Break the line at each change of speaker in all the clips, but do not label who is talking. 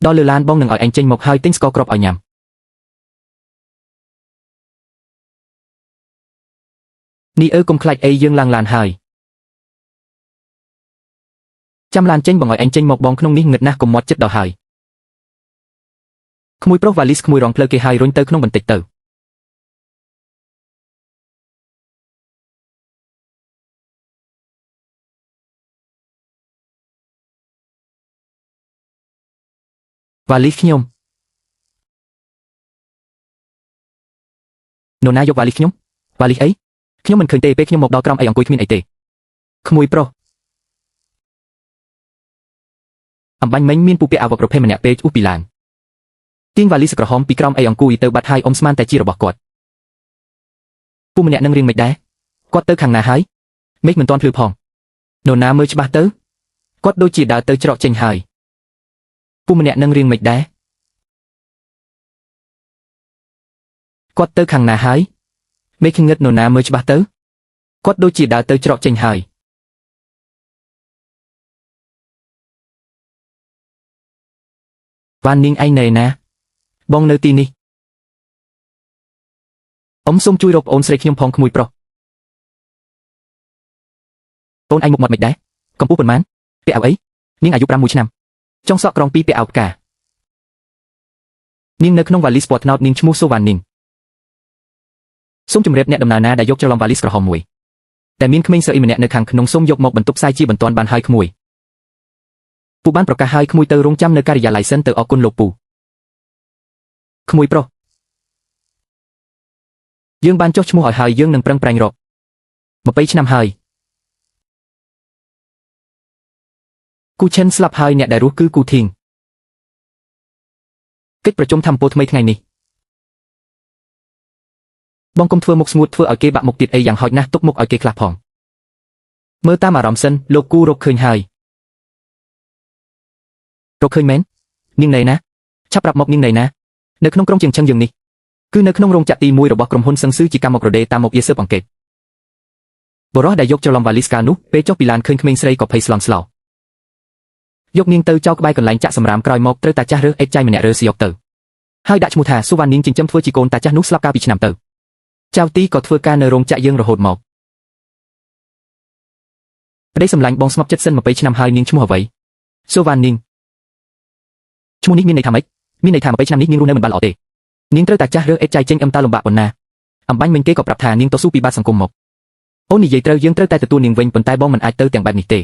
ដល់លើឡានបងនឹងឲ្យឯងចេញមកហើយទិញស្ករគ្រាប់ឲ្យញ៉ាំនេះកុំខ្លាចអីយើងឡើងឡានហើយចាំឡានចេញបងឲ្យឯងចេញមកបងក្នុងនេះងឹតណាស់កុំមាត់ចិត្តដល់ហើយក្មួយប្រុសវ៉ាលីសក្មួយរងផ្លូវគេហើយរុញទៅក្នុងបន្តិចទៅវ៉ាលីសខ្ញុំនរណាយកវ៉ាលីសខ្ញុំវ៉ាលីសអីខ្ញុំមិនឃើញទេពេលខ្ញុំមកដល់ក្រោមអីអង្គុយគ្មានអីទេក្មួយប្រុសអំបញ្ញមិញមានពូពាក់អាវុធប្រភេទម្នាក់ពេកអ៊ូពីឡានទាញវ៉ាលីសក្រហមពីក្រោមអីអង្គុយទៅបាត់ហើយអ៊ំស្មានតែជារបស់គាត់ពូម្នាក់នឹងរៀងមិនដែរគាត់ទៅខាងណាហើយមេឃមិនទាន់ភ្លឺផងនរណាមើលច្បាស់ទៅគាត់ដូចជាដើរទៅច្រកចេញហើយពូម្នាក់នឹងរៀងមិនដែរគាត់ទៅខាងណាហើយមេឃងឹតនរណាមើលច្បាស់ទៅគាត់ដូចជាដើរទៅច្រកចេញហើយវ៉ាននីងឯងនៅណាបងនៅទីនេះអ៊ំសូមជួយរកប្អូនស្រីខ្ញុំផងក្មួយប្រុសប្អូនឯងមុខមាត់មិនដែរកម្ពស់ប៉ុន្មានពាក់អាវអីនាងអាយុ6ឆ្នាំចុងសក់ក្រង2ពាក់អាវផ្កានាងនៅក្នុងវ៉ាលីសពណ៌ត្នោតនាងឈ្មោះសូវ៉ាននីងសូមជម្រាបអ្នកដំណើរណាដែលយកច្រឡំវ៉ាលីសក្រហមមួយតែមានក្មេងស្រីម្នាក់នៅខាងក្នុងសូមយកមកបន្ទប់ផ្សាយជាបន្ទាន់បានហើយក្មួយពូបានប្រកាសឲ្យក្មួយទៅរងចាំនៅការិយាល័យសិនទៅអរគុណលោកពូក្មួយប្រុសយើងបានចុះឈ្មោះឲ្យហើយយើងនឹងប្រឹងប្រែងរក20ឆ្នាំហើយគូឈិនស្លាប់ហើយអ្នកដែលរស់គឺគូធីងកិច្ចប្រជុំធម្មពលថ្មីថ្ងៃនេះបងកុំធ្វើមុខស្ងួតធ្វើឲ្យគេបាក់មុខទៀតអីយ៉ាងហោចណាស់ទុកមុខឲ្យគេខ្លះផងមើលតាមអារម្មណ៍សិនលោកគូរកឃើញហើយរកឃើញមែននាងនៅណាឆាប់ប្រាប់មកនាងនៅណានៅក្នុងក្រុមជាងឆឹងយើងនេះគឺនៅក្នុងរោងចក្រទី1របស់ក្រុមហ៊ុនសឹងស៊ឺជាកម្មករដេតាមមកយាស៊ើបអង្កេតបរិះដែលយកច្រឡំវ៉ាលីសកានោះពេលចុះពីឡានឃើញក្មេងស្រីក៏ភ័យស្លន់ស្លោយកនាងទៅចោលក្បែរកន្លែងចាក់សម្រាមក្រោយមកត្រូវតាចាស់រើសអេតចៃម្នាក់រើសយកទៅហើយដាក់ឈ្មោះថាស៊ូវ៉ាននីងចិញ្ចឹមធ្វើជាកូនតាចាស់នោះស្លាប់កាលពីឆ្នាំទៅចៅទីក៏ធ្វើការនៅរោងចក្រយើងរហូតមកប្តីសម្លាញ់បងស្ងប់ចិត្តសិន20ឆ្នាំហើយនាងឈ្មោះអ្វីស៊ូវ៉ាននីងឈ្មោះនេះមានន័យថាម៉េចមានន័យថា20ឆ្នាំនេះនាងរស់នៅមិនបានល្អទេនាងត្រូវតាចាស់រើសអេតចៃចេញតើលំបាកប៉ុណ្ណាអំបញ្ញមិញគេក៏ប្រាប់ថានាងតស៊ូពីបាតសង្គមមកអូននិយាយត្រូវយើងត្រូវតែទទួលនាងវិញប៉ុន្តែបងមិនអាចទៅទាំងបែបនេះទេ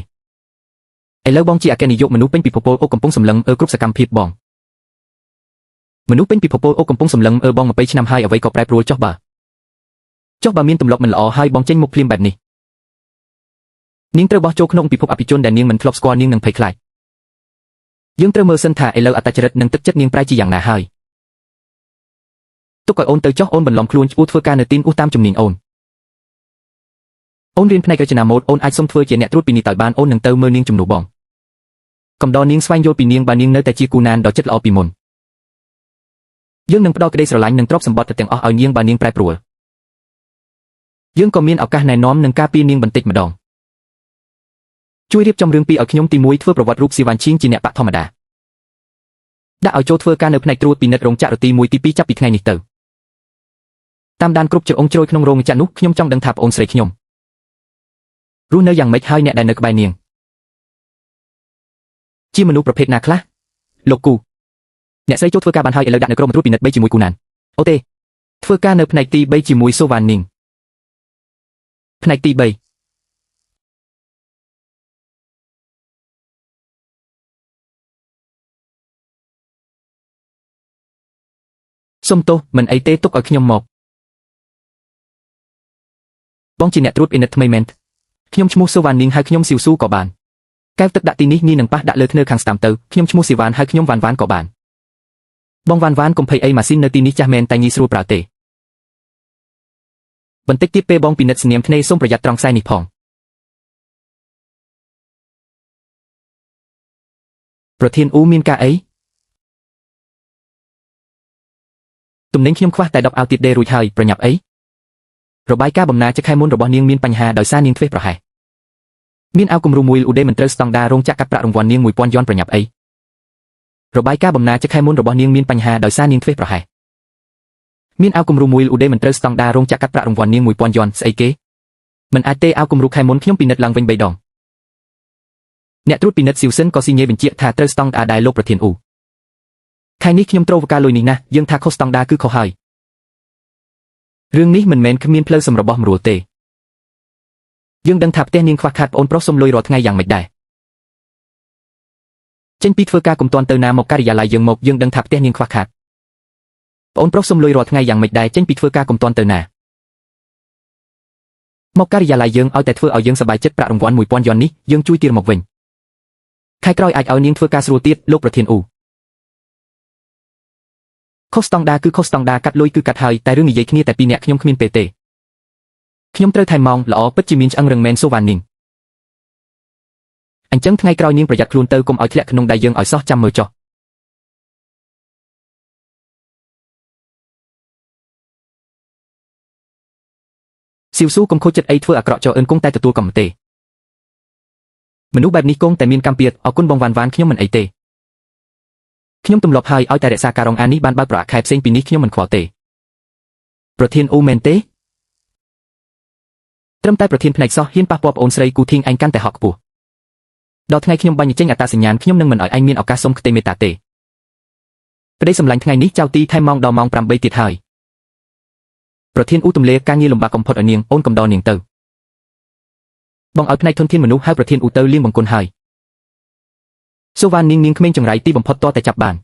ឥឡូវបងជាអគ្គនាយកមនុស្សពេញពិភពលោកកំពុងសម្លឹងគ្រប់សកម្មភាពបងមនុស្សពេញពិភពលោកកំពុងសម្លឹងបង20ឆ្នាំហើយអ្វីក៏ប្រែប្រួលចុះបើមានទម្លាប់មិនល្អហើយបងចេញមុខភ្លាមបែបនេះនាងត្រូវបោះចូលក្នុងពិភពអភិជនដែលនាងមិនធ្លាប់ស្គាល់នាងនឹងភ័យខ្លាចយើងត្រូវមើលសិនថាឥឡូវអត្តចរិតនិងទឹកចិត្តនាងប្រែជាយ៉ាងណាហើយទុកឲ្យអូនទៅចុះអូនបន្លំខ្លួនឈ្មោះធ្វើការនៅទីនតាមជំនាញអូនរៀនផ្នែករចនាម៉ូដអូនអាចសុំធ្វើជាអ្នកត្រួតពិនិត្យឲ្យបានអូននឹងទៅមើលនាងជំនួសបងកំដរនាងស្វែងយល់ពីនាងបើនាងនៅតែជាគូណានដ៏ចិត្តល្អពីមុនយើងនឹងផ្ដល់ក្តីស្រឡាញ់និងទ្រព្យសម្បត្តិទាំងអស់ឲ្យនាងបើនាងប្រែប្រួលយើងក៏មានឱកាសណែនាំនិងការពារនាងបន្តិចម្ដងជួយរៀបចំរឿងពីឲ្យខ្ញុំទី1ធ្វើប្រវត្តិរូបស៊ីវ៉ាន់ឈីងជាអ្នកបាក់ធម្មតាដាក់ឲ្យចូលធ្វើការនៅផ្នែកត្រួតពិនិត្យរោងចក្រទី1ទី2ចាប់ពីថ្ងៃនេះទៅតាមដានគ្រប់ជ្រុងជ្រោយក្នុងរោងចក្រនោះខ្ញុំចង់ដឹងថាប្អូនស្រីខ្ញុំរស់នៅយ៉ាងម៉េចហើយអ្នកដែលនៅក្បែរនាងជាមនុស្សប្រភេទណាខ្លះលោកគូអ្នកស្រីចូលធ្វើការបានហើយឥឡូវដាក់នៅក្រុមត្រួតពិនិត្យ3ជាមួយគូណានអូទេធ្វើការនៅផ្នែកទី3ជាមួយសូវ៉ាននីងផ្នែកទី3សុំទោសមិនអីទេទុកឲ្យខ្ញុំមកបងជាអ្នកត្រួតពិនិត្យថ្មីមែនខ្ញុំឈ្មោះសូវ៉ាននីងហើយខ្ញុំស៊ីវស៊ូក៏បានកែវទឹកដាក់ទីនេះនឹងប៉ះដាក់លើធ្នើខាងស្ដាំទៅខ្ញុំឈ្មោះស៊ីវ៉ានហើយខ្ញុំវ៉ាន់វ៉ានក៏បានបងវ៉ាន់វ៉ានកុំភ័យអីម៉ាស៊ីននៅទីនេះចាស់មែនតែងាយស្រួលប្រើទេបន្តិចទៀតពេលបងពិនិត្យស្នាមធ្នេរសូមប្រយ័ត្នត្រង់ខ្សែនេះផងប្រធានអ៊ូមានការអីទំនិញខ្ញុំខ្វះតែ10អាវទៀតដេរួចហើយប្រញាប់អីរបាយការណ៍បំណាចខែមុនរបស់នាងមានបញ្ហាដោយសារនាងធ្វេសប្រហែសមានអាវគំរូមួយឧដេមិនត្រូវស្តង់ដាររោងចក្រកាត់ប្រាក់រង្វាន់នាង1000យ៉នប្រញាប់អី របាយការណ៍បំណាចខែមុនរបស់នាងមានបញ្ហាដោយសារនាងធ្វេសប្រហែសមានអាវគំរូមួយឧដេមិនត្រូវស្តង់ដាររោងចក្រកាត់ប្រាក់រង្វាន់នាង 1000 យន់ស្អីគេមិនអាចទេអាវគំរូខែមុនខ្ញុំពិនិត្យឡើងវិញ3 ដងអ្នកត្រួតពិនិត្យស៊ីវសិនក៏ស៊ីញេបញ្ជាក់ថាត្រូវស្តង់ដារដែរលោកប្រធានអ៊ូខែនេះខ្ញុំត្រូវវកាលុយនេះណាស់យើងថាខុសស្តង់ដារគឺខុសហើយរឿងនេះមិនមែនគ្មានផ្លូវសម្របស់មរួលទេយើងដឹងថាផ្ទះនាងខ្វះខាតប្អូនប្រុសសុំលុយរាល់ថ្ងៃយ៉ាងម៉េចដែរចេញពីធ្វើការកុំទាន់ទៅណាមកការិយាល័យយើងមកយើងដឹងថាផ្ទះនាងខ្វះខាតប្អូនប្រុសសុំលុយរាល់ថ្ងៃយ៉ាងម៉េចដែរចេញពីធ្វើការកុំទាន់ទៅណាមកការិយាល័យយើងឲ្យតែធ្វើឲ្យយើងសប្បាយចិត្តប្រាក់រង្វាន់ 1000 យន់នេះយើងជួយទៀតមកវិញខែក្រោយអាចឲ្យនាងធ្វើការស្រួលទៀតលោកប្រធានអ៊ូខុសស្តង់ដារគឺខុសស្តង់ដារកាត់លុយគឺកាត់ហើយតែរឿងនិយាយគ្នាតែពីរនាក់ខ្ញុំគ្មានពេលទេខ្ញុំត្រូវថែម៉ោងល្អពិតជាមានឆ្អឹងរឹងមែនសូវ៉ានីងអញ្ចឹងថ្ងៃក្រោយនាងប្រយ័ត្នខ្លួនទៅកុំឲ្យធ្លាក់ក្នុងដៃយើងឲ្យសោះចាំមើលចុះស៊ីវស៊ូកុំខូចចិត្តអីធ្វើអាក្រក់ចោលអិនគង់តែទទួលកម្មទេមនុស្សបែបនេះគង់តែមានកម្មពៀតអរគុណបងវ៉ាន់ខ្ញុំមិនអីទេខ្ញុំទម្លាប់ហើយឲ្យតែរក្សាការរងអាននេះបានបើកប្រអខែផ្សេងពីនេះខ្ញុំមិនខ្វល់ទេប្រធានអ៊ូមែនទេត្រឹមតែប្រធានផ្នែកសោះហ៊ានប៉ះពាល់ប្អូនស្រីគូធីងឯងកាន់តែហក់ខ្ពស់ដល់ថ្ងៃខ្ញុំបាញ់ចេញអត្តសញ្ញាណខ្ញុំនឹងមិនឲ្យឯងមានឱកាសសុំខ្ទេមេត្តាទេប្តីសម្លាញ់ថ្ងៃនេះចៅទីថែមម៉ោងដល់ម៉ោង8ទៀតហើយប្រធានអ៊ូទម្លាការងារលំបាកកំផុតឲ្យនាងអូនកំដរនាងទៅបងឲ្យផ្នែកធនធានមនុស្សហៅប្រធានអ៊ូទៅលៀងបង្គន់ហើយសូវ៉ានីងនាងក្មេងចង្រៃទីបំផុតតតែចាប់បាន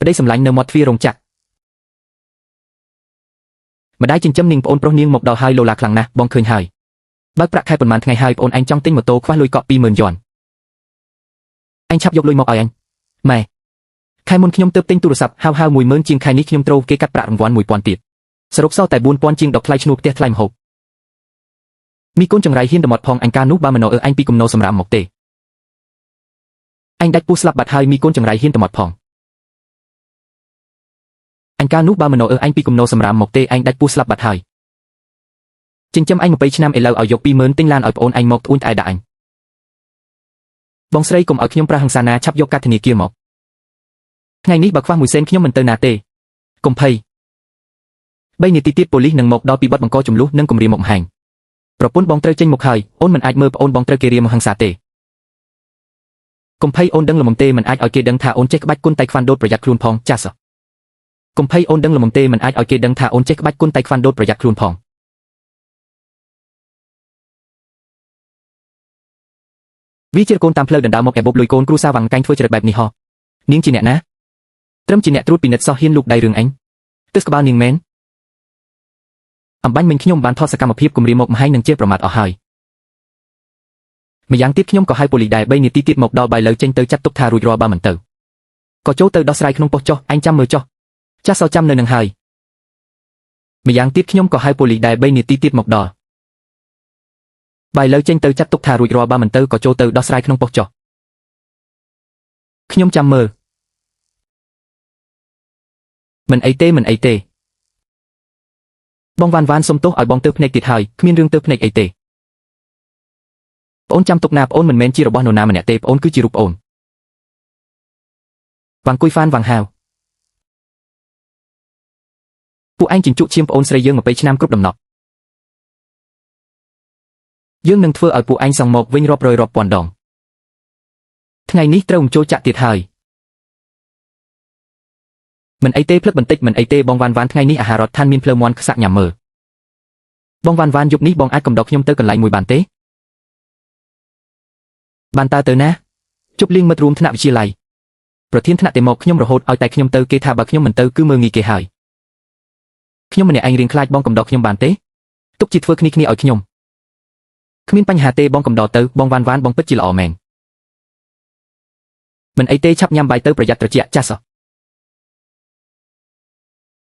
ប្តីសម្លាញ់នៅមាត់ទ្វាររោងចក្រម្ដាយចិញ្ចឹមនាងប្អូនប្រុសនាងមកដល់ហើយលោឡាខ្លាំងណាស់បងឃើញហើយបើកប្រាក់ខែប៉ុន្មានថ្ងៃហើយប្អូនឯងចង់ទិញម៉ូតូខ្វះលុយកក់ 20000 យន់ឯងឆាប់យកលុយមកឲ្យអញម៉ែខែមុនខ្ញុំទើបទិញទូរស័ព្ទហៅ10000ជាងខែនេះខ្ញុំត្រូវគេកាត់ប្រាក់រង្វាន់ 1000 ទៀតសរុបសល់តែ 4000 ជាងដកថ្លៃឈ្នួលផ្ទះថ្លៃម្ហូបមីកូនចង្រៃហ៊ានដមាត់ផងអញការនោះបើមិនអើអញពីគំនោសម្រាប់មកទេអញដាច់ពូស្លាប់បាត់ហើយមីកូនចង្រៃហ៊ានដមាត់ផងអញការនោះបើមិនអើអញពីគំនោសម្រាប់មកទេអញដាច់ពូស្លាប់បាត់ហើយចិញ្ចឹមអញ20ឆ្នាំឥឡូវឲ្យយក 20000 ទិញឡានឲ្យប្អូនអញមកត្អូញត្អែដាក់អញបងស្រីកុំឲ្យខ្ញុំប្រាហង្សាណាឆាប់យកកាតធនាគារមកថ្ងៃនេះបើខ្វះ1សេនខ្ញុំមិនទៅណាទេកុំភ័យ3នាទីទៀតប៉ូលីសនឹងមកដល់ពីបទបង្កចំនួននិងគំរាមកំហែងប្រពន្ធបងត្រូវចេញមុខហើយអូនមិនអាចមើលប្អូនបងត្រូវគេរាមហិង្សាទេកុំភ័យអូនដឹងល្មមទេមិនអាចឲ្យគេដឹងថាអូនចេះក្បាច់គុនតៃខ្វាន់ដូតប្រយ័ត្នខ្លួនផងចាសកុំភ័យអូនដឹងល្មមទេមិនអាចឲ្យគេដឹងថាអូនចេះក្បាច់គុនតៃខ្វាន់ដូតប្រយ័ត្នខ្លួនផងវាជាកូនតាមផ្លូវដណ្ដើមមកឯបបលុយកូនគ្រូសាវ៉ាំងកាញ់ធ្វើចរិតបែបនេះហោះនាងជាអ្នកណាត្រឹមជាអ្នកត្រួតពិនិត្យសោះហ៊ានលូកដៃរឿងអញទើសក្បាលនាងមែនអំបញ្ញមិញខ្ញុំបានថតសកម្មភាពគំរាមមកមហាយនឹងជាប្រមាថអស់ហើយម្យ៉ាងទៀតខ្ញុំក៏ហៅប៉ូលីសដែរ3នាទីទៀតមកដល់បាយលើចេញទៅចាត់ទុកថារួចរាល់បើមិនទៅក៏ចូលទៅដោះស្រាយក្នុងប៉ុស្តិ៍ចុះអញចាំមើលចុះចាស់សោចាំនៅនឹងហើយម្យ៉ាងទៀតខ្ញុំក៏ហៅប៉ូលីសដែរ3នាទីទៀតមកដល់បាយលើចេញទៅចាត់ទុកថារួចរាល់បើមិនទៅក៏ចូលទៅដោះស្រាយក្នុងប៉ុស្តិ៍ចុះខ្ញុំចាំមើលមិនអីទេបងវ៉ាន់សុំទោសឲ្យបងទើភ្នែកទៀតហើយគ្មានរឿងទើភ្នែកអីទេប្អូនចាំទុកណាប្អូនមិនមែនជារបស់នរណាម្នាក់ទេប្អូនគឺជារូបប្អូនវ៉ាងគុយហ្វានវ៉ាងហាវពួកឯងជញ្ជក់ឈាមប្អូនស្រីយើង20ឆ្នាំគ្រប់ដំណក់យើងនឹងធ្វើឲ្យពួកឯងសងមកវិញរាប់រយរាប់ពាន់ដងថ្ងៃនេះត្រូវចូលចាក់ទៀតហើយមិនអីទេភ្លឹកបន្តិចមិនអីទេបងវ៉ាន់ថ្ងៃនេះអាហាររដ្ឋានមានភ្លើមាន់ខ្សាក់ញ៉ាំមើលបងវ៉ាន់យប់នេះបងអាចកំដរខ្ញុំទៅកន្លែងមួយបានទេបានតើទៅណាជប់លៀងមិត្តរួមថ្នាក់វិទ្យាល័យប្រធានថ្នាក់តែមកខ្ញុំរហូតឲ្យតែខ្ញុំទៅគេថាបើខ្ញុំមិនទៅគឺមើលងាយគេហើយខ្ញុំម្នាក់ឯងរៀងខ្លាចបងកំដរខ្ញុំបានទេទុកជាធ្វើគ្នាឲ្យខ្ញុំគ្មានបញ្ហាទេបងកំដរទៅបងវ៉ាន់បងពិតជាល្អមែនមិនអីទេឆាប់ញ៉ាំបាយទៅប្រយ័ត្នត្រជាក់ចាស់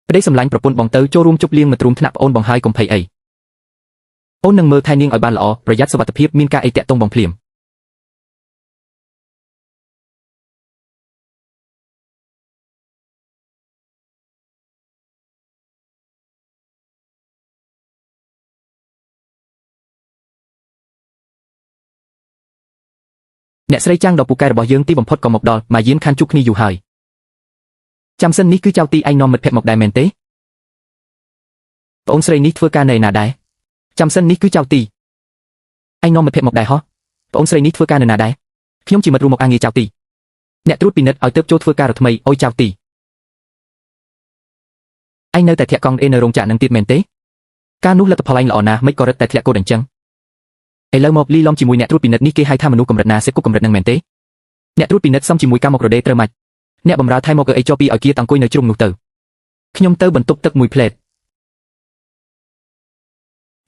ប្តីសម្លាញ់ប្រពន្ធបងទៅចូលរួមជប់លៀងមិត្តរួមថ្នាក់ប្អូនបងហើយកុំភ័យអីអូននឹងមើលថែនាងឲ្យបានល្អប្រយ័ត្នសុវត្ថិភាពមានការអីតាក់ទងបងភ្លាម អ្នកស្រីចាំងដ៏ពូកែរបស់យើងទីបំផុតក៏មកដល់មកយានខាន់ជួបគ្នាយូរហើយចាំសិននេះគឺចៅទីឯងនាំមិត្តភក្តិមកដែរមែនទេប្អូនស្រីនេះធ្វើការនៅណាដែរចាំសិននេះគឺចៅទីឯងនាំមិត្តភក្តិមកដែរហ៎ប្អូនស្រីនេះធ្វើការនៅណាដែរខ្ញុំជាមិត្តរួមមកអាងារចៅទីអ្នកត្រួតពិនិត្យឲ្យទៅចូលធ្វើការរថ្មីអុយចៅទីឯងនៅតែធាក់កង់នៅរោងចក្រនឹងទៀតមែនទេការនោះលទ្ធផលឯងល្អណាស់មិនក៏រឹតតែធ្លាក់កូដអញ្ចឹងឥឡូវមកលីឡំជាមួយអ្នកត្រួតពិនិត្យនេះគេហៅថាមនុស្សកម្រិតណាសេគុកកម្រិតនឹងមែនទេអ្នកត្រួតពិនិត្យសំជាមួយការមករដេត្រូវម៉េចអ្នកបម្រើថៃមកអីចុះពីឲ្យគៀតអង្គុយនៅជ្រុងនោះទៅខ្ញុំទៅបន្ទប់ទឹកមួយផ្លេត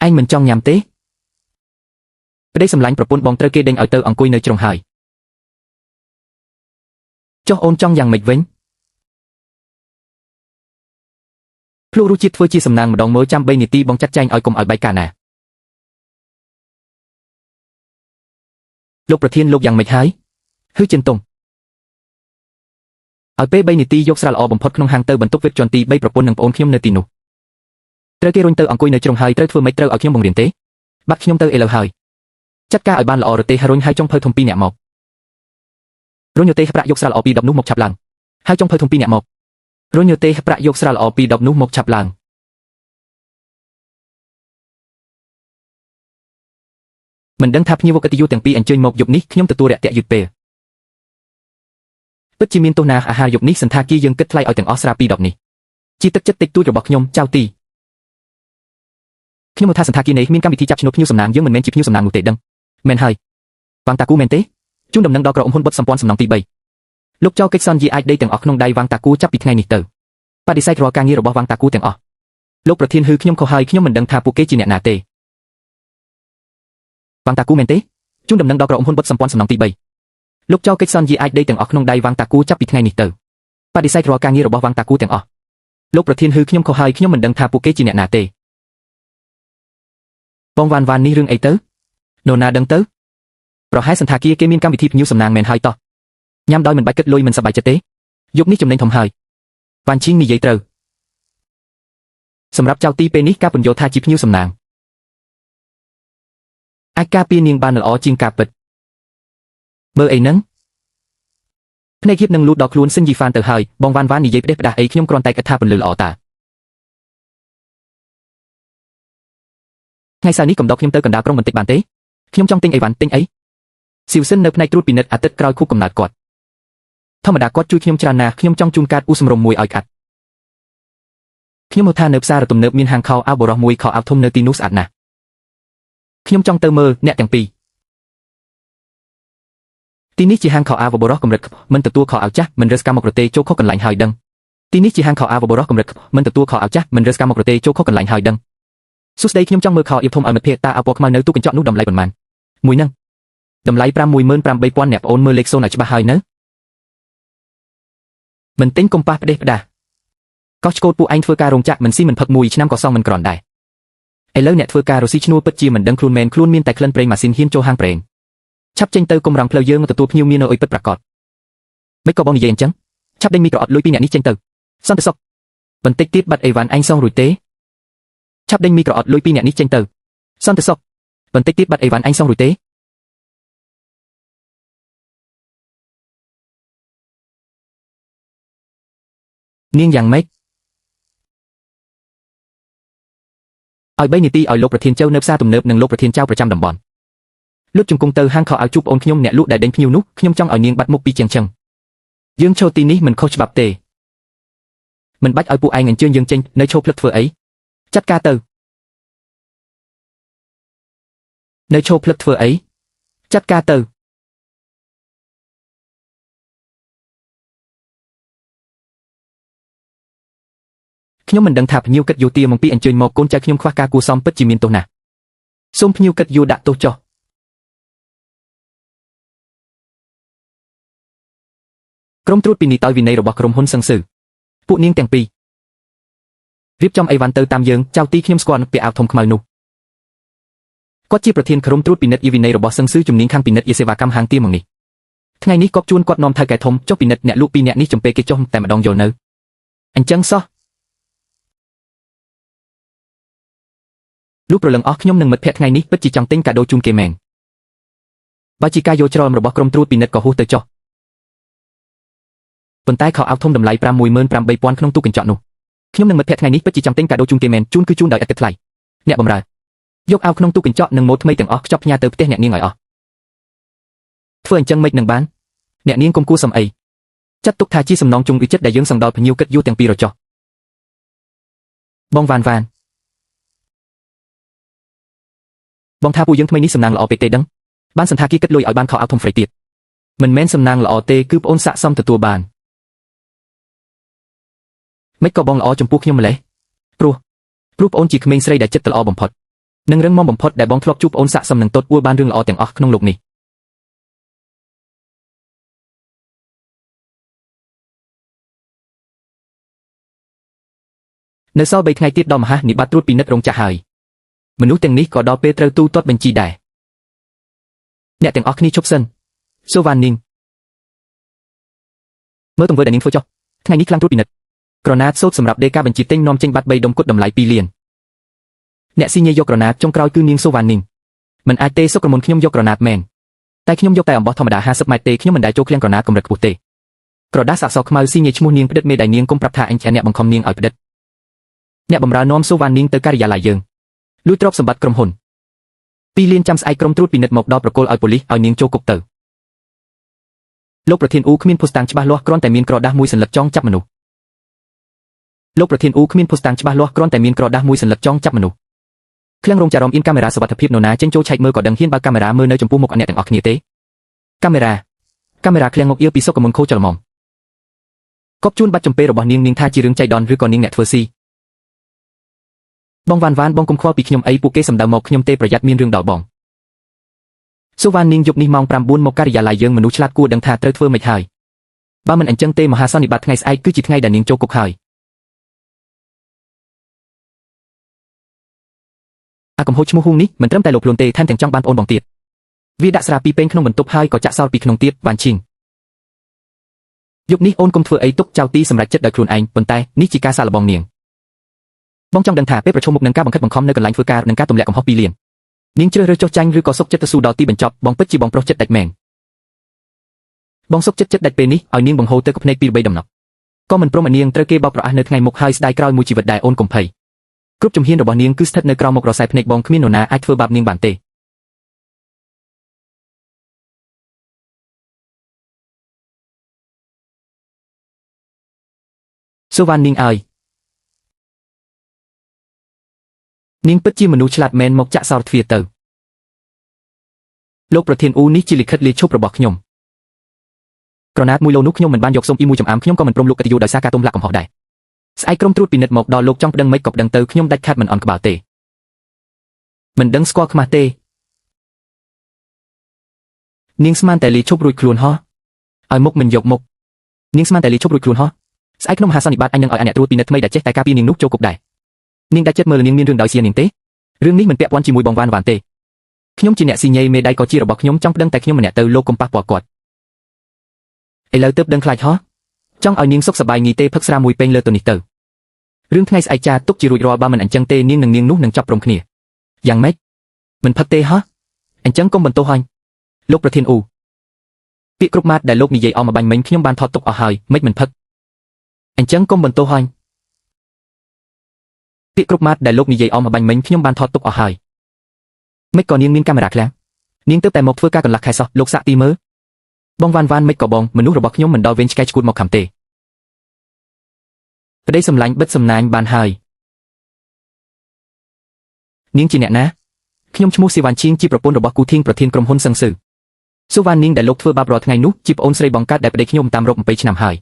ឯងមិនចង់ញ៉ាំទេប្តីសម្លាញ់ប្រពន្ធបងត្រូវគេដេញឲ្យទៅអង្គុយនៅជ្រុងហើយចុះអូនចង់យ៉ាងម៉េចវិញភ្លុករសជាតិធ្វើជាសំណាងម្ដងមើលចាំ3នាទីបងចាត់ចែងឲ្យកុំឲ្យបែកការណាលោកប្រធានលោកយ៉ាងម៉េចហើយហឺចិនតុងឲ្យពេល3នាទីយកស្រាល្អបំផុតក្នុងហាងទៅបន្ទប់វិទ្យជាន់ទី3ប្រពន្ធនឹងប្អូនខ្ញុំនៅទីនោះត្រូវគេរុញទៅអង្គុយនៅជ្រុងហើយត្រូវធ្វើម៉េចត្រូវឲ្យខ្ញុំបង្រៀនទេបាត់ខ្ញុំទៅឥឡូវហើយចាត់ការឲ្យបានល្អរទេរុញហើយចុងភៅធំ2នាក់មករុញយកទេប្រាក់យកស្រាល្អពី10នោះមកឆាប់ឡើងហើយចុងភៅធំ2នាក់មករុញយកទេប្រាក់យកស្រាល្អពី10នោះមកឆាប់ឡើងមិនដឹងថាភ្ញៀវកិត្តិយសទាំងពីរអញ្ជើញមកយប់នេះខ្ញុំទទួលរាក់ទាក់យឺតពេលពិតជាមានទោសណាអាហារយប់នេះសន្តាគារយើងគិតថ្លៃឲ្យទាំងអស់ស្រាពី10នេះជាទឹកចិត្តតិចតួចរបស់ខ្ញុំចៅទីខ្ញុំមកថាសន្តាគារនេះមានកម្មវិធីចាប់ឈ្នួលភ្ញៀវសំណាងយើងមិនមែនជាភ្ញៀវសំណាងនោះទេដឹងមែនហើយវ៉ាងតាគូមែនទេជូនដំណឹងដល់ក្រុមហ៊ុនបុតសម្ព័ន្ធសំណងទី3លោកចៅកិច្ចសន្យាអាចដេកទាំងអស់ក្នុងដៃវ៉ាងតាគូចាប់ពីថ្ងៃនេះទៅបដិសេធរាល់ការងាររបស់វ៉ាងតាគូទាំងអស់លោកប្រធានហឺខ្ញុំខុសហើយខ្ញុំមិនដឹងថាពួកគេជាអ្នកណាទេវ៉ាងតាគូមែនទេជូនដំណឹងដល់ក្រុមហ៊ុនបុតសម្ព័ន្ធសំណងទី3លោកចៅកិច្ចសន្យាអាចដេកទាំងអស់ក្នុងដៃវ៉ាងតាគូចាប់ពីថ្ងៃនេះទៅបដិសេធរាល់ការងាររបស់វ៉ាងតាគូទាំងអស់លោកប្រធានហឺខ្ញុំខុសហើយខ្ញុំមិនដឹងថាពួកគេជាអ្នកណាទេបងវ៉ាន់នេះរឿងអីទៅនរណាដឹងទៅប្រហែលសន្តាគារគេមានកម្មវិធីភ្ញៀវសំណាងមែនហើយតោះញ៉ាំដោយមិនបាច់គិតលុយមិនសប្បាយចិត្តទេយប់នេះចំណេញធំហើយវ៉ាន់ឈីងនិយាយត្រូវសម្រាប់ចៅទីពេលនេះការពន្យល់ថាជាភ្ញៀវសំណាងអាចការពារនាងបានល្អជាងការពិតមើលអីហ្នឹងភ្នែកហៀបនឹងលូតដល់ខ្លួនសិនយីហ្វានទៅហើយបងវ៉ាន់និយាយផ្ដេសផ្ដាស់អីខ្ញុំគ្រាន់តែគិតថាពន្លឺល្អតាថ្ងៃសៅរ៍នេះកំដៅខ្ញុំទៅកណ្ដាលក្រុងបន្តិចបានទេខ្ញុំចង់ទិញអីវ៉ាន់ទិញអីស៊ីវសិននៅផ្នែកត្រួតពិនិត្យអាទិត្យក្រោយខួបកំណើតគាត់ធម្មតាគាត់ជួយខ្ញុំច្រើនណាស់ខ្ញុំចង់ជូនកាតឧសម្រុំមួយឲ្យកាត់ខ្ញុំមកថានៅផ្សារទំនើបមានហាងខោអាវបរោះមួយខោអាវធំនៅទីនោះស្អាតណាស់ខ្ញុំចង់ទៅមើលអ្នកទាំងពីរទីនេះជាហាងខោអាវបរោះកម្រិតមិនទទួលខោអាវចាស់មិនរើសការមករទេចូលខុសកន្លែងហើយដឹងទីនេះជាហាងខោអាវបរោះកម្រិតមិនទទួលខោអាវចាស់មិនរើសការមករទេចូលខុសកន្លែងហើយដឹងសួស្ដីខ្ញុំចង់មើលខោអាវធំឲ្យមិត្តភក្តិតើអាវពណ៌ខ្មៅនៅទូកញ្ចក់នោះតម្លៃប៉ុន្មានមួយហ្នឹងតម្លៃ518,000អ្នកប្អូនមើលលេខ0ឲ្យច្បាស់ហើយនៅមិនទិញកុំប៉ះផ្ដេសផ្ដាស់កោះឆ្កូតពួកឯងធ្វើការរោងចក្រមិនស៊ីមិនផឹកមួយឆ្នាំក៏សងមិនក្រន់ដែរឥឡូវអ្នកធ្វើការរស៊ីឈ្នួលពិតជាមិនដឹងខ្លួនមែនខ្លួនមានតែក្លិនប្រេងម៉ាស៊ីនហ៊ានចូលហាងប្រេងឆាប់ចេញទៅកុំរំផ្លូវយើងទទួលភ្ញៀវមាននៅអុយពិតប្រាកដមិនក៏បងនិយាយអញ្ចឹងឆាប់ដេញមីក្រូអត់លុយពីអ្នកនេះចេញទៅសន្តិសុខបន្តិចទៀតបាត់អីវ៉ាន់ឯងសងរួចទេឆាប់ដេញមីក្រូអត់លុយពីអ្នកនេះចេញទៅសន្តិសុខបន្តិចទៀតបាត់អីវ៉ាន់ឯងសងរួចទេនាងយ៉ាងម៉េចឲ្យ3នាទីឲ្យលោកប្រធានចៅនៅផ្សារទំនើបនិងលោកប្រធានចៅប្រចាំតំបន់លុតជង្គង់ទៅហាងខោអាវជួបអូនខ្ញុំអ្នកលក់ដែលដេញភ្ញៀវនោះខ្ញុំចង់ឲ្យនាងបាត់មុខពីជាងចឹងយើងឈរទីនេះមិនខុសច្បាប់ទេមិនបាច់ឲ្យពួកឯងអញ្ជើញយើងចេញនៅឈរភ្លឹកធ្វើអីចាត់ការទៅនៅឈរភ្លឹកធ្វើអីចាត់ការទៅខ្ញុំមិនដឹងថាភ្ញៀវគិតយោទាមកពីអញ្ជើញមកកូនចៅខ្ញុំខ្វះការគួរសមពិតជាមានទោសណាស់សូមភ្ញៀវគិតយោដាក់ទោសចុះក្រុមត្រួតពិនិត្យដោយវិន័យរបស់ក្រុមហ៊ុនសឹងស៊ឺពួកនាងទាំងពីររៀបចំអីវ៉ាន់ទៅតាមយើងចៅទីខ្ញុំស្គាល់ពាក់អាវធំខ្មៅនោះគាត់ជាប្រធានក្រុមត្រួតពិនិត្យវិន័យរបស់សឹងស៊ឺជំនាញខាងពិនិត្យសេវាកម្មហាងទាមកនេះថ្ងៃនេះគាត់ជួនគាត់នាំថៅកែធំចុះពិនិត្យអ្នកលក់2នាក់នេះចំពេគេចុះតែម្ដងយល់នៅអញ្ចឹងសោះលុះប្រឡឹងអស់ខ្ញុំនឹងមិត្តភក្តិថ្ងៃនេះពិតជាចង់ទិញកាដូជូនគេមែន បើជាការយល់ច្រឡំរបស់ក្រុមត្រួតពិនិត្យក៏ហួសទៅចុះប៉ុន្តែខោអាវធំតម្លៃ 58000 ក្នុងទូកញ្ចក់នោះខ្ញុំនិងមិត្តភក្តិថ្ងៃនេះពិតជាចង់ទិញកាដូជូនគេមែនជូនគឺជូនដោយឥតគិតថ្លៃអ្នកបម្រើយកអាវក្នុងទូកញ្ចក់និងម៉ូដថ្មីទាំងអស់ខ្ចប់ផ្ញើទៅផ្ទះអ្នកនាងឲ្យអស់ធ្វើអញ្ចឹងមិននឹងបានអ្នកនាងកុំគួរសំអីចាត់ទុកថាជាសំណងជុំវិចិត្រដែលយើងសង្ដល់ភ្ញៀវគិតយួរទាំងពីររចោះបងវ៉ានបងថាពួកយើងថ្មីនេះសំណាងល្អពេកទេដឹងបានសន្តាគារគិតលុយឲ្យបានខោអាវធំហ្វ្រេទៀតមិនមែនសំណាងល្អទេគឺប្អូនស័ក្តិសមទទួលបានមិនក៏បងល្អចំពោះខ្ញុំម្លេះព្រោះប្អូនជាក្មេងស្រីដែលចិត្តល្អបំផុតនិងរឹងមាំបំផុតដែលបងធ្លាប់ជួបប្អូនស័ក្តិសមនឹងទតអួលបានរឿងល្អទាំងអស់ក្នុងលោកនេះនៅសល់3ថ្ងៃទៀតដល់មហានិបាតត្រួតពិនិត្យរោងចក្រហើយមនុស្សទាំងនេះក៏ដល់ពេលត្រូវទូទាត់បញ្ជីដែរអ្នកទាំងអស់គ្នាជប់សិនសូវ៉ានីងមើលទង្វើដែលនាងធ្វើចុះថ្ងៃនេះខ្លាំងត្រួតពិនិត្យក្រណាត់សូត្រសម្រាប់ដេកាបញ្ជីទិញនាំចេញបាត់3ដុំគុតតម្លៃ2លានអ្នកស៊ីញេយកក្រណាត់ចុងក្រោយគឺនាងសូវ៉ានីងមិនអាចទេសុកក្រមុនខ្ញុំយកក្រណាត់មែនតែខ្ញុំយកតែអំបោះធម្មតា50ម៉ែត្រទេខ្ញុំមិនដែលចូលឃ្លាំងក្រណាត់កម្រិតខ្ពស់ទេក្រដាសអក្សរខ្មៅស៊ីញេឈ្មោះនាងផ្ដិតមេដៃនាងកុំប្រាប់ថាអញអ្នកបង្ខំនាងឲ្យផ្ដិតអ្នកបម្រើនាំសូវ៉ានីងទៅការិយាល័យយើងលួចទ្រព្យសម្បត្តិក្រុមហ៊ុន2លានចាំស្អែកក្រុមត្រួតពិនិត្យមកដល់ប្រគល់ឲ្យប៉ូលីសឲ្យនាងចូលគុកទៅលោកប្រធានអ៊ូគ្មានភស្តុតាងច្បាស់លាស់គ្រាន់តែមានក្រដាសមួយសន្លឹកចងចាប់មនុស្សលោកប្រធានអ៊ូគ្មានភស្តុតាងច្បាស់លាស់គ្រាន់តែមានក្រដាសមួយសន្លឹកចងចាប់មនុស្សឃ្លាំងរោងចក្ររំអៀនកាមេរ៉ាសុវត្ថិភាពនរណាចេញចូលឆែកមើលក៏ដឹងហ៊ានបើកាមេរ៉ាមើលនៅចំពោះមុខអ្នកទាំងអស់គ្នាទេកាមេរ៉ាឃ្លាំងងប់អៀលពីសុកមុនខូចលំមកប់ជួនបាត់ចំពេលរបស់នាងថាជារឿងចៃដន្យឬក៏នាងអ្នកធ្វើស៊ីបងវ៉ានបងកុំខ្វល់ពីខ្ញុំអីពួកគេសម្ដៅមកខ្ញុំទេប្រយ័ត្នមានរឿងដល់បងសូវ៉ានីងយប់នេះម៉ោង 9 មកការិយាល័យយើងមនុស្សឆ្លាតគួរដឹងថាត្រូវធ្វើម៉េចហើយបើមិនអញ្ចឹងទេមហាសន្និបាតថ្ងៃស្អែកគឺជាថ្ងៃដែលនាងចូលគុកហើយអាកំហុសឈ្មោះហួងនេះមិនត្រឹមតែលោកខ្លួនទេថែមទាំងចង់បានប្អូនបងទៀតវាដាក់ស្រាពីពេញក្នុងបន្ទប់ហើយក៏ចាក់សល់ពីក្នុងទៀតវ៉ាន់ឈីងយប់នេះអូនកុំធ្វើអីទុកចៅទីសម្រាប់ចិត្តដោយខ្លួនឯងប៉ុន្តែនេះជាការសាកល្បងនាងបងចង់ដឹងថាពេលប្រឈមមុខនឹងការបង្ខិតបង្ខំនៅកន្លែងធ្វើការនិងការទម្លាក់កំហុស2លាននាងជ្រើសរើសចុះចាញ់ឬក៏សុកចិត្តទៅស៊ូដល់ទីបញ្ចប់បងពិតជាបងប្រុសចិត្តដាច់មែនបងសុកចិត្តដាច់ពេលនេះឲ្យនាងបង្ហូរទៅកភ្នែកពីរបីដំណប់ក៏មិនព្រមឲ្យនាងត្រូវគេបោកប្រអះនៅថ្ងៃមុខហើយស្ដាយក្រោយមួយជីវិតដែរអូនកុំភ័យគ្រប់ជំហានរបស់នាងគឺស្ថិតនៅក្រោមមុខរសែភ្នែកបងគ្មាននរណាអាចធ្វើបាបនាងបានទេសូវ៉ានីងអើយនាងពិតជាមនុស្សឆ្លាតមែនមកចាក់សោរទ្វារទៅលោកប្រធានអ៊ូនេះជាលិខិតលាឈប់របស់ខ្ញុំក្រណាត់មួយលោនោះខ្ញុំមិនបានយកសុំអ៊ីមួយចំអាមខ្ញុំក៏មិនព្រមលោកកិត្តិយសដោយសារការទម្លាក់កំហុសដែរស្អែកក្រុមត្រួតពិនិត្យមកដល់លោកចង់ប្តឹងមិនក៏ប្តឹងទៅខ្ញុំដាច់ខាត់មិនអន់ក្បាលទេមិនដឹងស្គាល់ខ្មាស់ទេនាងស្មានតែលាឈប់រួចខ្លួនហោះឲ្យមុខមិនយកមុខនាងស្មានតែលាឈប់រួចខ្លួនហោះស្អែកក្នុងមហាសន្និបាតអញនឹងឲ្យអ្នកត្រួតពិនិត្យថ្មីដែលចេះតែការពារនាងនោះចូលគុកដែរនាងដាច់ចិត្តមើលនាងមានរឿងដោយសៀនាងទេរឿងនេះមិនពាក់ព័ន្ធជាមួយបងវ៉ានទេខ្ញុំជាអ្នកស៊ីញេមេដៃក៏ជារបស់ខ្ញុំចង់ប្តឹងតែខ្ញុំម្នាក់ទៅលោកកុំប៉ះពាល់គាត់ឥឡូវទើបដឹងខ្លាចហោះចង់ឲ្យនាងសុខសប្បាយងាយទេផឹកស្រាមួយពេញលើទៅនេះទៅរឿងថ្ងៃស្អែកចាទុកជារួចរាល់បើមិនអញ្ចឹងទេនាងនិងនាងនោះនឹងចាប់ព្រមគ្នាយ៉ាងម៉េចមិនផឹកទេហោះអញ្ចឹងកុំបន្ទោសហើយលោកប្រធានអ៊ូពាក្យគ្រប់ម៉ាត់ដែលលោកនិយាយអស់មកបាញ់មិញខ្ញុំបានថតទុកអស់ហើយមិនផឹកអញ្ចឹងកុំបន្ទោសហើយពាក្យគ្រប់ម៉ាត់ដែលលោកនិយាយអស់មកបាញ់មិញខ្ញុំបានថតទុកអស់ហើយមិនក៏នាងមានកាមេរ៉ាខ្លាំងនាងទៅតែមកធ្វើការកន្លះខែសោះលោកសាក់ទីមើលបងវ៉ានមិនក៏បងមនុស្សរបស់ខ្ញុំមិនដល់វេនឆ្កែឈួតមកខំទេប្តីសម្លាញ់បិទសំណាញ់បានហើយនាងជាអ្នកណាខ្ញុំឈ្មោះស៊ីវ៉ាន់ឈីងជាប្រពន្ធរបស់គូធីងប្រធានក្រុមហ៊ុនសឹងស៊ឺសូវ៉ាននីងដែលលោកធ្វើបាបរាល់ថ្ងៃនោះជាប្អូនស្រីបងកើតដែលប្តីខ្ញុំតាមរក20ឆ្នាំហើយ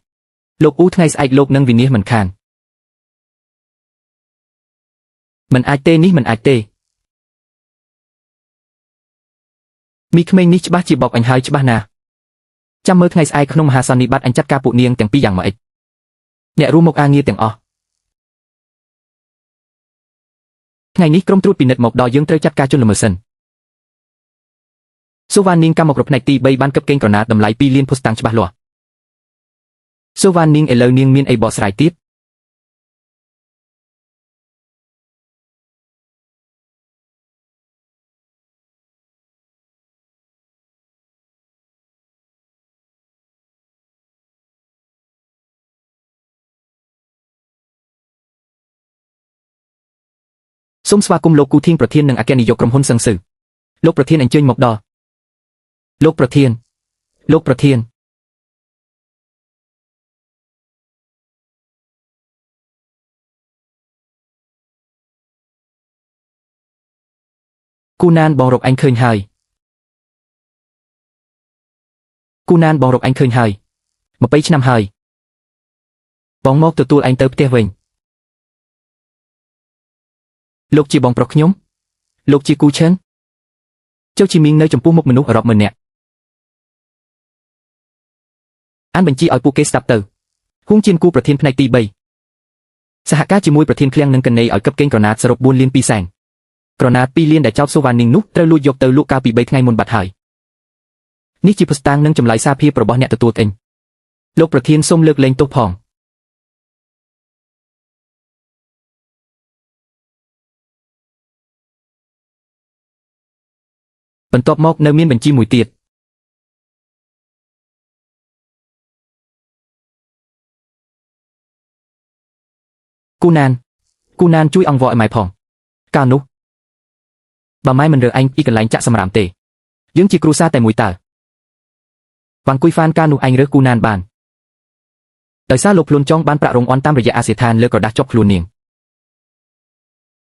លោកអ៊ូថ្ងៃស្អែកលោកនឹងវិនិច្ឆ័យមិនខានមិនអាចទេនេះមិនអាចទេមីក្មេងនេះច្បាស់ជាបោកអញហើយច្បាស់ណាស់ចាំមើលថ្ងៃស្អែកក្នុងមហាសន្និបាតអញចាត់ការពួកនាងទាំងពីរយ៉ាងម៉េចអ្នករួមមកអាងារទាំងអស់ថ្ងៃនេះក្រុមត្រួតពិនិត្យមកដល់យើងត្រូវចាត់ការជន់ល្មើសសិនសូវ៉ានីងកម្មមករកផ្នែកទី3បានកឹបកេងក្រណាត់តម្លៃ2លានភស្តុតាងច្បាស់លាស់សូវ៉ានីងឥឡូវនាងមានអីបកស្រាយទៀត សូមស្វាគមន៍លោកគូធីងប្រធាននិងអគ្គនាយកក្រុមហ៊ុនសឹងស៊ឺលោកប្រធានអញ្ជើញមកដល់លោកប្រធានគូណានបងរកអញឃើញហើយ20ឆ្នាំហើយបងមកទទួលអញទៅផ្ទះវិញលោកជាបងប្រុសខ្ញុំលោកជាគូឈិនចុះជីមីងនៅចំពោះមុខមនុស្សរាប់ម៉ឺននាក់អានបញ្ជាឲ្យពួកគេស្ដាប់ទៅហួងជៀនគូប្រធានផ្នែកទី3សហការជាមួយប្រធានឃ្លាំងនិងកណេឲ្យកឹបកេងក្រណាត់សរុប4លាន2សែនក្រណាត់2លានដែលចោទសូវ៉ានីងនោះត្រូវលួចយកទៅលក់កាលពី3ថ្ងៃមុនបាត់ហើយនេះជាភស្តុតាងនិងចម្លើយសារភាពរបស់អ្នកទទួលកេងលោកប្រធានសូមលើកលែងទោសផងបន្ទាប់មកនៅមានបញ្ជីមួយទៀតគូណានជួយអង្វរឲ្យម៉ែផងកាលនោះបើម៉ែមិនរើអញពីកន្លែងចាក់សម្រាមទេយើងជាគ្រួសារតែមួយតើវ៉ាន់គុយហ្វានកាលនោះអញរើសគូណានបានដោយសារលោកខ្លួនចង់បានប្រាក់រង្វាន់តាមរយៈអាសយដ្ឋានលើក្រដាស់ជាប់ខ្លួននាង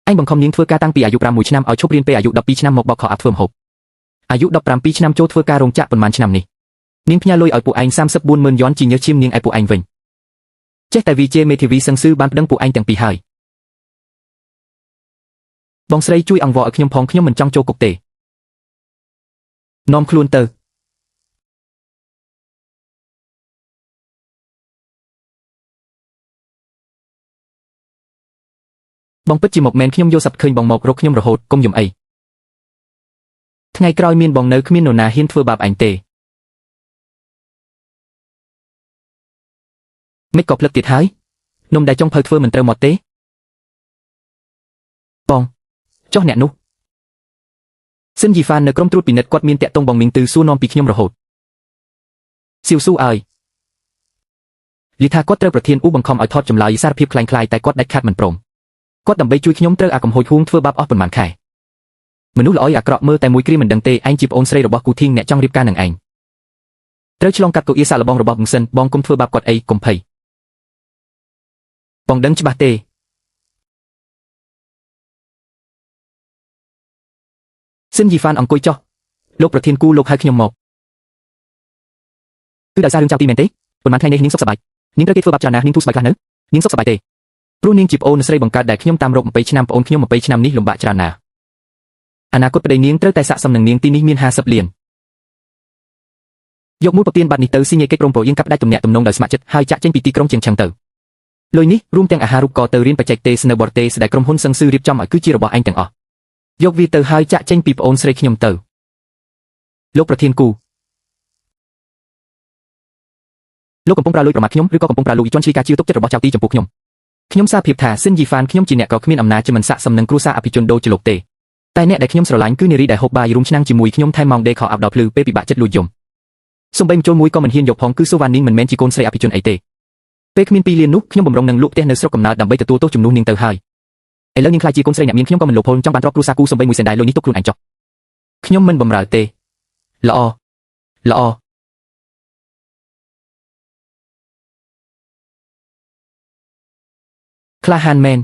អញបង្ខំនាងធ្វើការតាំងពីអាយុ6ឆ្នាំឲ្យឈប់រៀនពេលអាយុ12ឆ្នាំមកបោកខោអាប់ធ្វើម្ហូបអាយុ17ឆ្នាំចូលធ្វើការរោងចក្រប៉ុន្មានឆ្នាំនេះនាងផ្ញើលុយឲ្យពួកឯង340000 យ៉នជាញើសឈាមនាងឲ្យពួកឯងវិញចេះតែវីជេមេធាវីសឹងស៊ឺបានប្តឹងពួកឯងទាំងពីរហើយបងស្រីជួយអង្វរឲ្យខ្ញុំផងខ្ញុំមិនចង់ចូលគុកទេនាំខ្លួនទៅបងពិតជាមកមែនខ្ញុំយកសັບឃើញបងមករកខ្ញុំរហូតកុំយំអីថ្ងៃក្រោយមានបងនៅគ្មាននរណាហ៊ានធ្វើបាបឯងទេមិនក៏ផ្លឹកទៀតហើយនំដែលចង់ភៅធ្វើមិនត្រូវមកទេបងចុះអ្នកនោះស៊ិនយីហ្វាននៅក្រុមត្រួតពិនិត្យគាត់មានតាក់ទងបងមីងទឺសួរនាំពីខ្ញុំរហូតសៀវស៊ូអើយលីថាគាត់ត្រូវប្រធានអ៊ូបង្ខំឲ្យថតចម្លើយសារភាពคล้ายៗតែគាត់ដាច់ខាត់មិនព្រមគាត់ដើម្បីជួយខ្ញុំត្រូវអាកំហួយហួងធ្វើបាបអស់ប៉ុន្មានខែមនុស្សល្អអាក្រក់មើលតែមួយគ្រាមិនដឹងទេឯងជាប្អូនស្រីរបស់គូធីងអ្នកចង់រៀបការនឹងឯងត្រូវឆ្លងកាត់កូអៀសាក់លបងរបស់បងសិនបងកុំធ្វើបាបគាត់អីកុំភ័យបងដឹងច្បាស់ទេស៊ិនយីហ្វានអង្គុយចុះលោកប្រធានគូលោកហៅខ្ញុំមកគឺដោយសាររឿងចៅទីមែនទេប៉ុន្មានថ្ងៃនេះនាងសុខសប្បាយនាងត្រូវគេធ្វើបាបច្រើនណាស់នាងទូស្បែកខ្លះនៅនាងសុខសប្បាយទេព្រោះនាងជាប្អូនស្រីបង្កើតដែលខ្ញុំតាមរក20ឆ្នាំប្អូនខ្ញុំ20ឆ្នាំនេះលំបាកច្រើនណាស់អនាគតប្តីនាងត្រូវតែស័ក្តិសមនឹងនាងទីនេះមាន50លានយកមួយប្រទានបាត់នេះទៅស៊ីញេកិច្ចព្រមព្រៀងកាប់ផ្ដាច់ទំនាក់ទំនងដោយស្ម័គ្រចិត្តហើយចាក់ចេញពីទីក្រុងជាងឆឹងទៅលុយនេះរួមទាំងអាហារូបករណ៍ទៅរៀនបច្ចេកទេសនៅបរទេសដែលក្រុមហ៊ុនសឹងស៊ឺរៀបចំឲ្យគឺជារបស់ឯងទាំងអស់យកវាទៅហើយចាក់ចេញពីប្អូនស្រីខ្ញុំទៅលោកប្រធានគូលោកកំពុងប្រើលុយប្រមាថខ្ញុំឬក៏កំពុងប្រើលុយជន់ឈ្លីការជឿទុកចិត្តរបស់ចៅទីចំពោះខ្ញុំសារភាពថាស៊ិនយីហ្វានខ្ញុំជាអ្នកក៏គ្មានអំណាចជាមិនស័ក្តិសមនឹងគ្រួសារអភិជនដូចជាលោកទេតែអ្នកដែលខ្ញុំស្រឡាញ់គឺនារីដែលហូបបាយរួមឆ្នាំងជាមួយខ្ញុំថែមម៉ោងដេកខោអាប់ដល់ភ្លឺពេលពិបាកចិត្តលួចយំសំបីបញ្ចូលមួយក៏មិនហ៊ានយកផងគឺសូវ៉ានីងមិនមែនជាកូនស្រីអភិជនអីទេពេលគ្មាន2លាននោះខ្ញុំបំរុងនឹងលក់ផ្ទះនៅស្រុកកំណើតដើម្បីទទួលទោសជំនួសនាងទៅហើយឥឡូវនាងខ្លាចជាកូនស្រីអ្នកមានខ្ញុំក៏មិនលោភលន់ចង់បានទ្រព្យគ្រួសារគូសំបីមួយសែនដែរលុយនេះទុកខ្លួនឯងចុះខ្ញុំមិនបំរើទេល្អក្លាហានមែន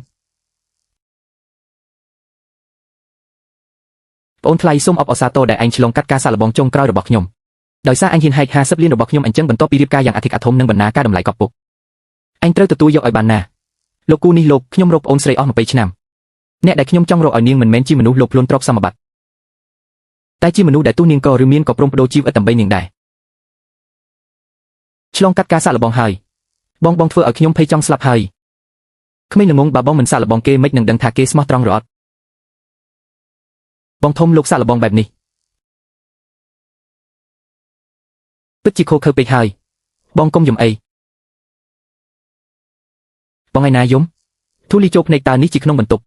ប្អូនថ្លៃសូមអបអរសាទរដែលឯងឆ្លងកាត់ការសាកល្បងចុងក្រោយរបស់ខ្ញុំដោយសារឯងហ៊ានហែក50លានរបស់ខ្ញុំអញ្ចឹងបន្ទាប់ពីរៀបការយ៉ាងអធិកអធមនិងបណ្ណាការតម្លៃកប់ពុកឯងត្រូវទទួលយកឲ្យបានណាលោកគូនេះលោកខ្ញុំរកប្អូនស្រីអស់20ឆ្នាំអ្នកដែលខ្ញុំចង់រកឲ្យនាងមិនមែនជាមនុស្សលោភលន់ទ្រព្យសម្បត្តិតែជាមនុស្សដែលទូនាងក៏ឬមានក៏ព្រមបដូរជីវិតដើម្បីនាងដែរឆ្លងកាត់ការសាកល្បងហើយបងធ្វើឲ្យខ្ញុំភ័យចង់ស្លាប់ហើយក្មេងល្ងងបើបងមិនសាកល្បងគេមិននឹងដឹងថាគេស្មោះត្រង់ឬអត់បងធំលោកសាកល្បងបែបនេះពិតជាខុសខើពេកហើយបងកុំយំអីបងឯណាយំធូលីចូលភ្នែកតើនេះជាក្នុងបន្ទប់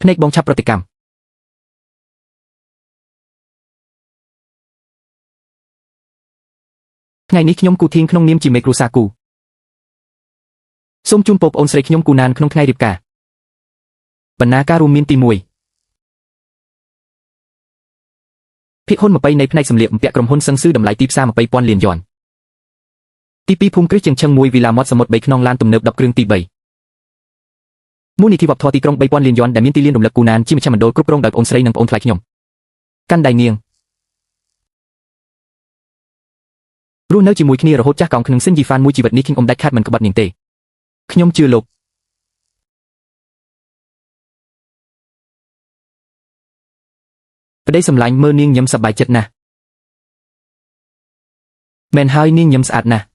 ភ្នែកបងឆាប់ប្រតិកម្មថ្ងៃនេះខ្ញុំគូធីងក្នុងនាមជាមេគ្រួសារគូសូមជូនពរប្អូនស្រីខ្ញុំគូណានក្នុងថ្ងៃរៀបការបណ្ណាការរួមមានទី1 ភាគហ៊ុនមកនៃផ្នែកសម្លៀកបំពាក់ក្រុមហ៊ុនសឹងស៊ឺតម្លៃទីផ្សារ20,000 លានយ៉នទី2ភូមិគ្រឹះជាងឈឹង1វិឡាមាត់សមុទ្រ3ខ្នងឡានទំនើប10គ្រឿងទី3មូលនិធិវប្បធម៌ទីក្រុង3000លានយ៉នដែលមានទីលានរំលឹកគូណានជាមជ្ឈមណ្ឌលគ្រប់គ្រងដោយប្អូនស្រីនិងប្អូនថ្លៃខ្ញុំកាន់ដៃនាងរស់នៅជាមួយគ្នារហូតចាស់កោងក្នុងសិនយីហ្វានមួយជីវិតនេះខ្ញុំអ៊ំដាច់ខាត់មិនក្បត់នាងទេខ្ញុំជឿលោកប្តីសម្លាញ់មើលនាងញឹមសប្បាយចិត្តណាស់មែនហើយនាងញឹមស្អាតណាស់